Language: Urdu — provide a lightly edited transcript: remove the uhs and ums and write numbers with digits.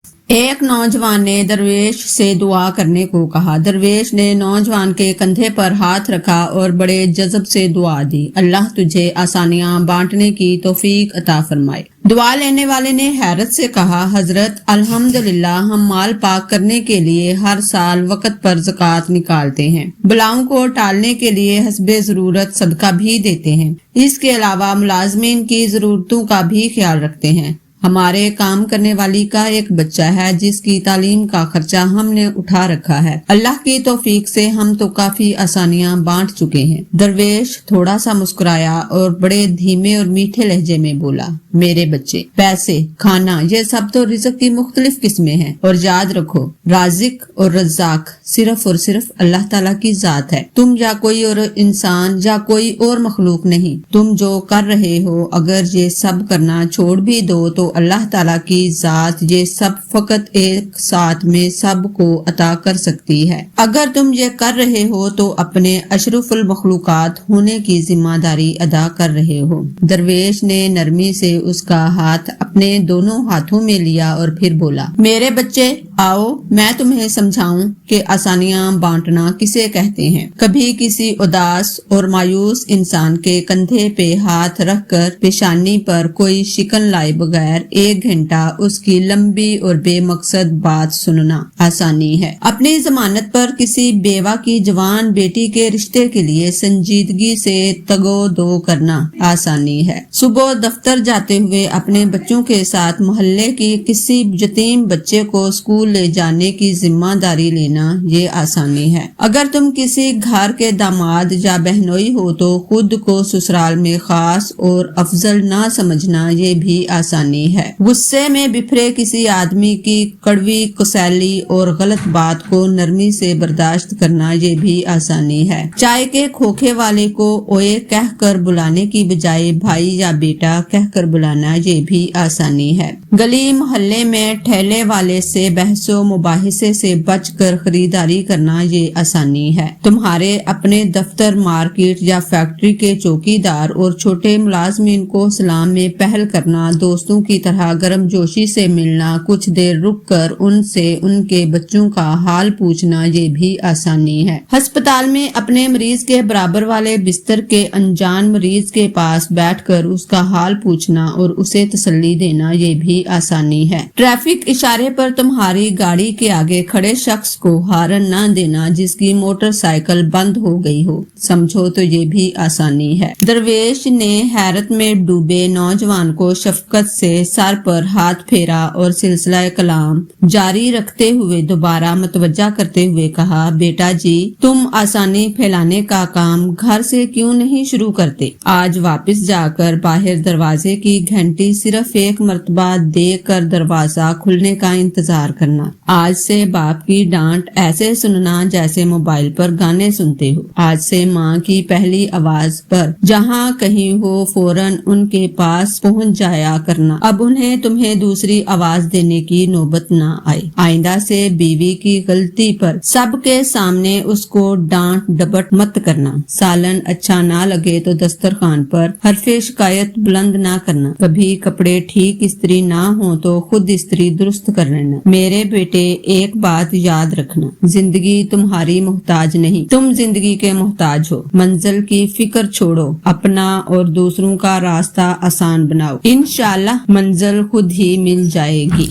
ایک نوجوان نے درویش سے دعا کرنے کو کہا۔ درویش نے نوجوان کے کندھے پر ہاتھ رکھا اور بڑے جذب سے دعا دی، اللہ تجھے آسانیاں بانٹنے کی توفیق عطا فرمائے۔ دعا لینے والے نے حیرت سے کہا، حضرت الحمدللہ، ہم مال پاک کرنے کے لیے ہر سال وقت پر زکوٰۃ نکالتے ہیں، بلاؤں کو ٹالنے کے لیے حسب ضرورت صدقہ بھی دیتے ہیں، اس کے علاوہ ملازمین کی ضرورتوں کا بھی خیال رکھتے ہیں۔ ہمارے کام کرنے والی کا ایک بچہ ہے جس کی تعلیم کا خرچہ ہم نے اٹھا رکھا ہے، اللہ کی توفیق سے ہم تو کافی آسانیاں بانٹ چکے ہیں۔ درویش تھوڑا سا مسکرایا اور بڑے دھیمے اور میٹھے لہجے میں بولا، میرے بچے، پیسے، کھانا، یہ سب تو رزق کی مختلف قسمیں ہیں، اور یاد رکھو، رازق اور رزاق صرف اور صرف اللہ تعالیٰ کی ذات ہے، تم یا کوئی اور انسان یا کوئی اور مخلوق نہیں۔ تم جو کر رہے ہو، اگر یہ سب کرنا چھوڑ بھی دو تو اللہ تعالیٰ کی ذات یہ سب فقط ایک ساتھ میں سب کو عطا کر سکتی ہے۔ اگر تم یہ کر رہے ہو تو اپنے اشرف المخلوقات ہونے کی ذمہ داری ادا کر رہے ہو۔ درویش نے نرمی سے اس کا ہاتھ اپنے دونوں ہاتھوں میں لیا اور پھر بولا، میرے بچے، آؤ میں تمہیں سمجھاؤں کہ آسانیاں بانٹنا کسے کہتے ہیں۔ کبھی کسی اداس اور مایوس انسان کے کندھے پہ ہاتھ رکھ کر پیشانی پر کوئی شکن لائے بغیر ایک گھنٹہ اس کی لمبی اور بے مقصد بات سننا آسانی ہے۔ اپنی ضمانت پر کسی بیوہ کی جوان بیٹی کے رشتے کے لیے سنجیدگی سے تگو دو کرنا آسانی ہے۔ صبح دفتر جاتے ہوئے اپنے بچوں کے ساتھ محلے کی کسی یتیم بچے کو اسکول لے جانے کی ذمہ داری لینا یہ آسانی ہے۔ اگر تم کسی گھر کے داماد یا بہنوئی ہو تو خود کو سسرال میں خاص اور افضل نہ سمجھنا یہ بھی آسانی ہے۔ غصے میں بپھرے کسی آدمی کی کڑوی کسیلی اور غلط بات کو نرمی سے برداشت کرنا یہ بھی آسانی ہے۔ چائے کے کھوکھے والے کو اوئے کہہ کر بلانے کی بجائے بھائی یا بیٹا کہہ کر بلانا یہ بھی آسانی ہے۔ گلی محلے میں ٹھیلے والے سے بحث و مباحثے سے بچ کر خریداری کرنا یہ آسانی ہے۔ تمہارے اپنے دفتر، مارکیٹ یا فیکٹری کے چوکیدار اور چھوٹے ملازمین کو سلام میں پہل کرنا، دوستوں کی طرح گرم جوشی سے ملنا، کچھ دیر رک کر ان سے ان کے بچوں کا حال پوچھنا یہ بھی آسانی ہے۔ ہسپتال میں اپنے مریض کے برابر والے بستر کے انجان مریض کے پاس بیٹھ کر اس کا حال پوچھنا اور اسے تسلی دینا یہ بھی آسانی ہے۔ ٹریفک اشارے پر تمہاری گاڑی کے آگے کھڑے شخص کو ہارن نہ دینا جس کی موٹر سائیکل بند ہو گئی ہو، سمجھو تو یہ بھی آسانی ہے۔ درویش نے حیرت میں ڈوبے نوجوان کو شفقت سے سر پر ہاتھ پھیرا اور سلسلہ کلام جاری رکھتے ہوئے دوبارہ متوجہ کرتے ہوئے کہا، بیٹا جی، تم آسانی پھیلانے کا کام گھر سے کیوں نہیں شروع کرتے؟ آج واپس جا کر باہر دروازے کی گھنٹی صرف ایک مرتبہ دے کر دروازہ کھلنے کا انتظار کرنا۔ آج سے باپ کی ڈانٹ ایسے سننا جیسے موبائل پر گانے سنتے ہو۔ آج سے ماں کی پہلی آواز پر جہاں کہیں ہو فوراً ان کے پاس پہنچ جایا کرنا۔ اب انہیں تمہیں دوسری آواز دینے کی نوبت نہ آئے۔ آئندہ سے بیوی کی غلطی پر سب کے سامنے اس کو ڈانٹ ڈپٹ مت کرنا۔ سالن اچھا نہ لگے تو دسترخوان پر حرف شکایت بلند نہ کرنا۔ کبھی کپڑے ٹھیک استری نہ ہو تو خود استری درست کر لینا۔ میرے بیٹے، ایک بات یاد رکھنا، زندگی تمہاری محتاج نہیں، تم زندگی کے محتاج ہو۔ منزل کی فکر چھوڑو، اپنا اور دوسروں کا راستہ آسان بناؤ، انشاءاللہ منزل خود ہی مل جائے گی۔